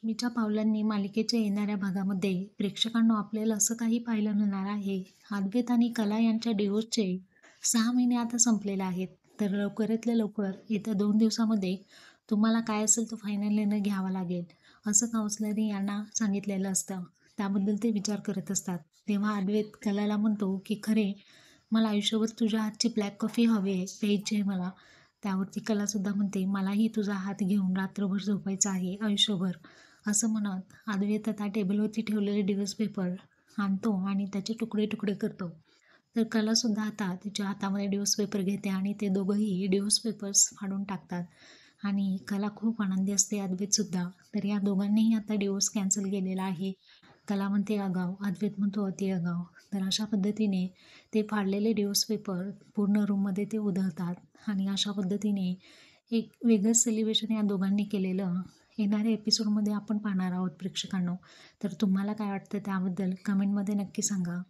मीच्या पावलांनी मालिकेच्या येणाऱ्या भागामध्ये प्रेक्षकांनो आपल्याला असं काही पाहायला मिळणार आहे. अद्वैत आणि कला यांच्या डिवोर्सचे 6 महिने आता संपलेले आहेत. तर लवकरातल्या लवकर येत्या 2 दिवसामध्ये तुम्हाला काय असेल तो फायनल निर्णय घ्यावा लागेल, असं काउन्सिलरने यांना सांगितलेलं असतं. त्याबद्दल ते विचार करत असतात. तेव्हा अद्वैत कलाला म्हणतो की खरे मला आयुष्यभर तुझ्या हातची ब्लॅक कॉफी हवी आहे, प्यायची आहे मला. त्यावरती कलासुद्धा म्हणते मलाही तुझा हात घेऊन रात्रभर झोपायचं आहे आयुष्यभर. असं म्हणत अद्वैत त्या टेबलवरती ठेवलेले डिवोर्स पेपर आणतो आणि त्याचे तुकडे तुकडे करतो. तर कलासुद्धा आता तिच्या हातामध्ये डिवोर्स पेपर घेते आणि ते दोघंही डिवोर्स पेपर्स फाडून टाकतात. आणि कला खूप आनंदी असते, अद्वैतसुद्धा. तर या दोघांनीही आता डिवोर्स कॅन्सल केलेला आहे. कला म्हणते आगाऊ, अद्वैत म्हणतो अति आगाऊ. तर अशा पद्धतीने ते फाडलेले डिवोर्स पेपर पूर्ण रूममध्ये ते उधळतात आणि अशा पद्धतीने एक वेगळंच सेलिब्रेशन या दोघांनी केलेलं येणाऱ्या एपिसोडमध्ये आपण पाहणार आहोत प्रेक्षकांनो. तर तुम्हाला काय वाटतं त्याबद्दल कमेंटमध्ये नक्की सांगा.